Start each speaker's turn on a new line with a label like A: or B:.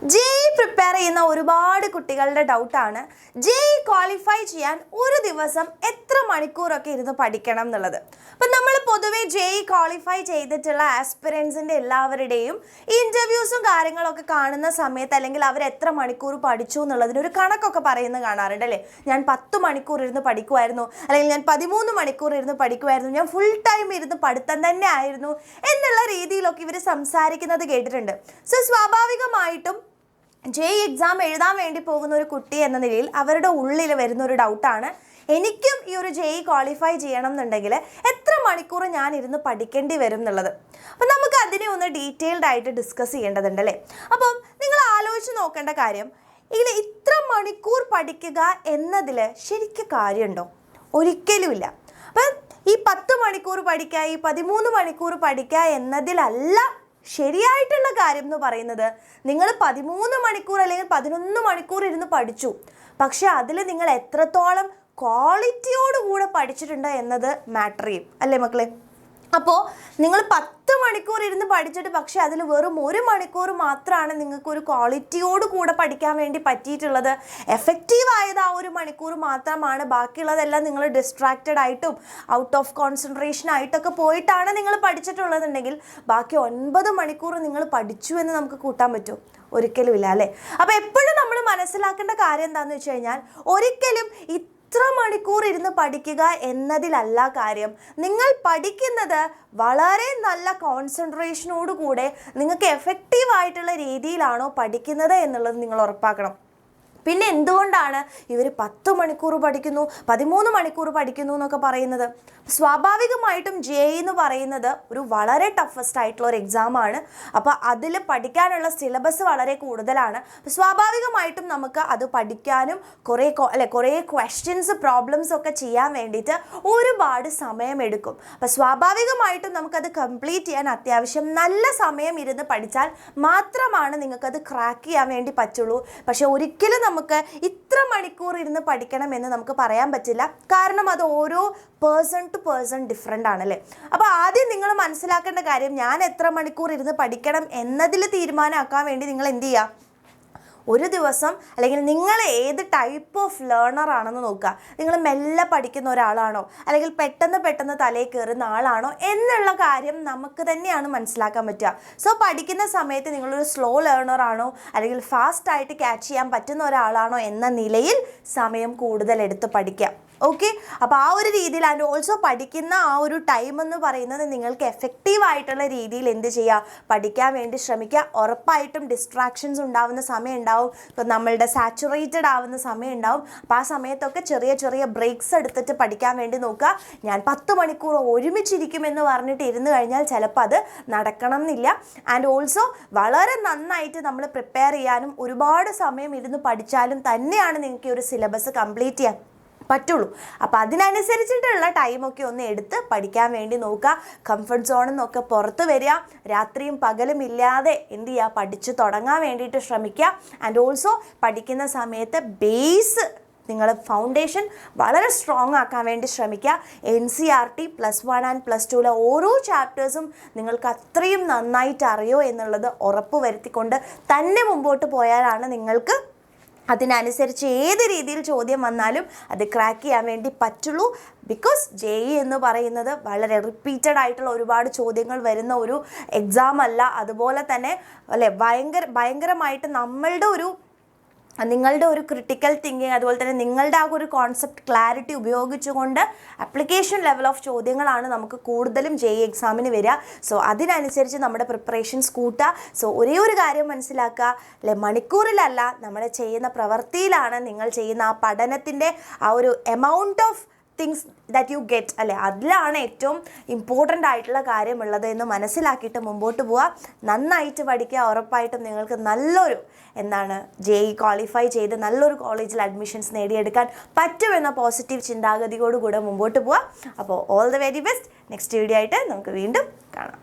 A: JEE prepare ചെയ്യുന്ന ഒരുപാട് കുട്ടികളുടെ ഡൗട്ടാണ് JEE ക്വാളിഫൈ ചെയ്യാൻ ഒരു ദിവസം എത്ര മണിക്കൂറൊക്കെ ഇരുന്ന് പഠിക്കണം എന്നുള്ളത്. അപ്പം നമ്മൾ പൊതുവേ JEE ക്വാളിഫൈ ചെയ്തിട്ടുള്ള ആസ്പിറൻസിൻ്റെ എല്ലാവരുടെയും ഇൻ്റർവ്യൂസും കാര്യങ്ങളൊക്കെ കാണുന്ന സമയത്ത് അല്ലെങ്കിൽ അവർ എത്ര മണിക്കൂർ പഠിച്ചു എന്നുള്ളതിനൊരു കണക്കൊക്കെ പറയുന്നത് കാണാറുണ്ട് അല്ലേ. ഞാൻ 10 മണിക്കൂർ ഇരുന്ന് പഠിക്കുമായിരുന്നു, അല്ലെങ്കിൽ ഞാൻ 13 മണിക്കൂർ ഇരുന്ന് പഠിക്കുമായിരുന്നു, ഞാൻ ഫുൾ ടൈം ഇരുന്ന് പഠിത്തം തന്നെ ആയിരുന്നു എന്നുള്ള രീതിയിലൊക്കെ ഇവർ സംസാരിക്കുന്നത് കേട്ടിട്ടുണ്ട്. സോ സ്വാഭാവികമായിട്ടും JEE എക്സാം എഴുതാൻ വേണ്ടി പോകുന്ന ഒരു കുട്ടി എന്ന നിലയിൽ അവരുടെ ഉള്ളിൽ വരുന്ന ഒരു ഡൗട്ടാണ്, എനിക്കും ഈ ഒരു JEE ക്വാളിഫൈ ചെയ്യണം എന്നുണ്ടെങ്കിൽ എത്ര മണിക്കൂർ ഞാൻ ഇരുന്ന് പഠിക്കേണ്ടി വരും എന്നുള്ളത്. അപ്പം നമുക്ക് അതിനെ ഒന്ന് ഡീറ്റെയിൽഡ് ആയിട്ട് ഡിസ്കസ് ചെയ്യേണ്ടതുണ്ട് അല്ലേ. അപ്പം നിങ്ങൾ ആലോചിച്ച് നോക്കേണ്ട കാര്യം, ഇതിൽ ഇത്ര മണിക്കൂർ പഠിക്കുക എന്നതിൽ ശരിക്കും കാര്യമുണ്ടോ? ഒരിക്കലുമില്ല. അപ്പം ഈ 10 മണിക്കൂർ പഠിക്കുക, ഈ 13 മണിക്കൂർ പഠിക്കുക എന്നതിലല്ല ശരിയായിട്ടുള്ള കാര്യം എന്ന് പറയുന്നത്. നിങ്ങൾ 13 മണിക്കൂർ അല്ലെങ്കിൽ 11 മണിക്കൂർ ഇരുന്ന് പഠിച്ചു, പക്ഷെ അതിൽ നിങ്ങൾ എത്രത്തോളം ക്വാളിറ്റിയോടുകൂടെ പഠിച്ചിട്ടുണ്ട് എന്നത് മാറ്റർ ചെയ്യും അല്ലേ മക്കളെ. അപ്പോൾ നിങ്ങൾ 10 മണിക്കൂർ ഇരുന്ന് പഠിച്ചിട്ട് പക്ഷേ അതിൽ വെറും 1 മണിക്കൂർ മാത്രമാണ് നിങ്ങൾക്ക് ഒരു ക്വാളിറ്റിയോട് കൂടെ പഠിക്കാൻ വേണ്ടി പറ്റിയിട്ടുള്ളത്, എഫക്റ്റീവ് ആയത് ആ 1 മണിക്കൂർ മാത്രമാണ്, ബാക്കിയുള്ളതെല്ലാം നിങ്ങൾ ഡിസ്ട്രാക്റ്റഡ് ആയിട്ടും ഔട്ട് ഓഫ് കോൺസെൻട്രേഷൻ ആയിട്ടൊക്കെ പോയിട്ടാണ് നിങ്ങൾ പഠിച്ചിട്ടുള്ളതെന്നുണ്ടെങ്കിൽ ബാക്കി 9 മണിക്കൂർ നിങ്ങൾ പഠിച്ചു എന്ന് നമുക്ക് കൂട്ടാൻ പറ്റും? ഒരിക്കലും ഇല്ല അല്ലേ. അപ്പോൾ എപ്പോഴും നമ്മൾ മനസ്സിലാക്കേണ്ട കാര്യം എന്താണെന്ന് വെച്ച് കഴിഞ്ഞാൽ, ഒരിക്കലും ഇത്ര മണിക്കൂർ ഇരുന്ന് പഠിക്കുക എന്നതിലല്ല കാര്യം. നിങ്ങൾ പഠിക്കുന്നത് വളരെ നല്ല കോൺസെൻട്രേഷനോട് കൂടെ നിങ്ങൾക്ക് എഫക്റ്റീവ് ആയിട്ടുള്ള രീതിയിലാണോ പഠിക്കുന്നത് എന്നുള്ളത് നിങ്ങൾ ഉറപ്പാക്കണം. പിന്നെ എന്തുകൊണ്ടാണ് ഇവർ 10 മണിക്കൂർ പഠിക്കുന്നു, 13 മണിക്കൂർ പഠിക്കുന്നു എന്നൊക്കെ പറയുന്നത്? സ്വാഭാവികമായിട്ടും JEE എന്ന് പറയുന്നത് ഒരു വളരെ ടഫസ്റ്റ് ആയിട്ടുള്ള ഒരു എക്സാമാണ്. അപ്പോൾ അതിൽ പഠിക്കാനുള്ള സിലബസ് വളരെ കൂടുതലാണ്. സ്വാഭാവികമായിട്ടും നമുക്ക് അത് പഠിക്കാനും കുറേ ക്വസ്റ്റ്യൻസ് പ്രോബ്ലംസ് ഒക്കെ ചെയ്യാൻ വേണ്ടിയിട്ട് ഒരുപാട് സമയമെടുക്കും. അപ്പോൾ സ്വാഭാവികമായിട്ടും നമുക്കത് കംപ്ലീറ്റ് ചെയ്യാൻ അത്യാവശ്യം നല്ല സമയം ഇരുന്ന് പഠിച്ചാൽ മാത്രമാണ് നിങ്ങൾക്കത് ക്രാക്ക് ചെയ്യാൻ വേണ്ടി പറ്റുള്ളൂ. പക്ഷെ ഒരിക്കലും നമുക്ക് ഇത്ര മണിക്കൂർ ഇരുന്ന് പഠിക്കണമെന്ന് നമുക്ക് പറയാൻ പറ്റില്ല, കാരണം അത് ഓരോ പേഴ്സൺ ടു പേഴ്സൺ ഡിഫറെൻ്റ് ആണല്ലേ. അപ്പോൾ ആദ്യം നിങ്ങൾ മനസ്സിലാക്കേണ്ട കാര്യം, ഞാൻ എത്ര മണിക്കൂർ ഇരുന്ന് പഠിക്കണം എന്നതിൽ തീരുമാനമാക്കാൻ വേണ്ടി നിങ്ങൾ എന്ത് ചെയ്യുക, ഒരു ദിവസം അല്ലെങ്കിൽ നിങ്ങൾ ഏത് ടൈപ്പ് ഓഫ് ലേണർ ആണെന്ന് നോക്കുക. നിങ്ങൾ മെല്ലെ പഠിക്കുന്ന ഒരാളാണോ, അല്ലെങ്കിൽ പെട്ടെന്ന് തലയിൽ കയറുന്ന ആളാണോ എന്നുള്ള കാര്യം നമുക്ക് തന്നെയാണ് മനസ്സിലാക്കാൻ പറ്റുക. സോ പഠിക്കുന്ന സമയത്ത് നിങ്ങളൊരു സ്ലോ ലേണർ ആണോ, അല്ലെങ്കിൽ ഫാസ്റ്റ് ആയിട്ട് ക്യാച്ച് ചെയ്യാൻ പറ്റുന്ന ഒരാളാണോ എന്ന നിലയിൽ സമയം കൂടുതൽ എടുത്ത് പഠിക്കുക. ഓക്കെ, അപ്പോൾ ആ ഒരു രീതിയിൽ ആൻഡ് ഓൾസോ പഠിക്കുന്ന ആ ഒരു ടൈം എന്ന് പറയുന്നത് നിങ്ങൾക്ക് എഫക്റ്റീവ് ആയിട്ടുള്ള രീതിയിൽ എന്ത് ചെയ്യുക, പഠിക്കാൻ വേണ്ടി ശ്രമിക്കുക. ഉറപ്പായിട്ടും ഡിസ്ട്രാക്ഷൻസ് ഉണ്ടാവുന്ന സമയം ഉണ്ടാവും, ഇപ്പം നമ്മളുടെ സാച്ചുറേറ്റഡ് ആവുന്ന സമയം ഉണ്ടാവും. അപ്പോൾ ആ സമയത്തൊക്കെ ചെറിയ ബ്രേക്സ് എടുത്തിട്ട് പഠിക്കാൻ വേണ്ടി നോക്കുക. ഞാൻ 10 മണിക്കൂർ ഒരുമിച്ചിരിക്കുമെന്ന് പറഞ്ഞിട്ട് ഇരുന്ന് കഴിഞ്ഞാൽ ചിലപ്പോൾ അത് നടക്കണം എന്നില്ല. ആൻഡ് ഓൾസോ വളരെ നന്നായിട്ട് നമ്മൾ പ്രിപ്പയർ ചെയ്യാനും ഒരുപാട് സമയം ഇരുന്ന് പഠിച്ചാലും തന്നെയാണ് നിങ്ങൾക്ക് ഒരു സിലബസ് കംപ്ലീറ്റ് ചെയ്യാൻ പറ്റുള്ളൂ. അപ്പോൾ അതിനനുസരിച്ചിട്ടുള്ള ടൈമൊക്കെ ഒന്ന് എടുത്ത് പഠിക്കാൻ വേണ്ടി നോക്കുക. കംഫർട്ട് സോണിൽ നിന്നൊക്കെ പുറത്ത് വരിക, രാത്രിയും പകലും ഇല്ലാതെ എന്ത് ചെയ്യുക, പഠിച്ചു തുടങ്ങാൻ വേണ്ടിയിട്ട് ശ്രമിക്കുക. ആൻഡ് ഓൾസോ പഠിക്കുന്ന സമയത്ത് ബേസ് നിങ്ങൾ ഫൗണ്ടേഷൻ വളരെ സ്ട്രോങ് ആക്കാൻ വേണ്ടി ശ്രമിക്കുക. NCERT +1 ആൻഡ് +2 ഓരോ ചാപ്റ്റേഴ്സും നിങ്ങൾക്ക് അത്രയും നന്നായിട്ട് അറിയോ എന്നുള്ളത് ഉറപ്പ് വരുത്തിക്കൊണ്ട് തന്നെ മുമ്പോട്ട് പോയാലാണ് നിങ്ങൾക്ക് അതിനനുസരിച്ച് ഏത് രീതിയിൽ ചോദ്യം വന്നാലും അത് ക്രാക്ക് ചെയ്യാൻ വേണ്ടി പറ്റുള്ളൂ. ബിക്കോസ് JEE എന്ന് പറയുന്നത് വളരെ റിപ്പീറ്റഡ് ആയിട്ടുള്ള ഒരുപാട് ചോദ്യങ്ങൾ വരുന്ന ഒരു എക്സാം അല്ല. അതുപോലെ തന്നെ അല്ലേ ഭയങ്കരമായിട്ട് നിങ്ങളുടെ ഒരു ക്രിട്ടിക്കൽ തിങ്കിങ്, അതുപോലെ തന്നെ നിങ്ങളുടെ ആ ഒരു കോൺസെപ്റ്റ് ക്ലാരിറ്റി ഉപയോഗിച്ചുകൊണ്ട് അപ്ലിക്കേഷൻ ലെവൽ ഓഫ് ചോദ്യങ്ങളാണ് നമുക്ക് കൂടുതലും JEE എക്സാമിന് വരിക. സോ അതിനനുസരിച്ച് നമ്മുടെ പ്രിപ്പറേഷൻസ് കൂട്ടുക. സോ ഒരേ ഒരു കാര്യം മനസ്സിലാക്കുക, അല്ലെ, മണിക്കൂറിലല്ല നമ്മൾ ചെയ്യുന്ന പ്രവൃത്തിയിലാണ് നിങ്ങൾ ചെയ്യുന്ന ആ പഠനത്തിൻ്റെ ആ ഒരു amount of things that you get അല്ലേ, അതിലാണ് ഏറ്റവും ഇമ്പോർട്ടൻ്റ് ആയിട്ടുള്ള കാര്യമുള്ളത് എന്ന് മനസ്സിലാക്കിയിട്ട് മുമ്പോട്ട് പോവുക. നന്നായിട്ട് പഠിക്കുക. ഉറപ്പായിട്ടും നിങ്ങൾക്ക് നല്ലൊരു JEE ക്വാളിഫൈ ചെയ്ത് നല്ലൊരു കോളേജിൽ അഡ്മിഷൻസ് നേടിയെടുക്കാൻ പറ്റുമെന്ന പോസിറ്റീവ് ചിന്താഗതിയോടുകൂടെ മുമ്പോട്ട് പോവുക. അപ്പോൾ all the very best. Next video ആയിട്ട് നമുക്ക് വീണ്ടും കാണാം.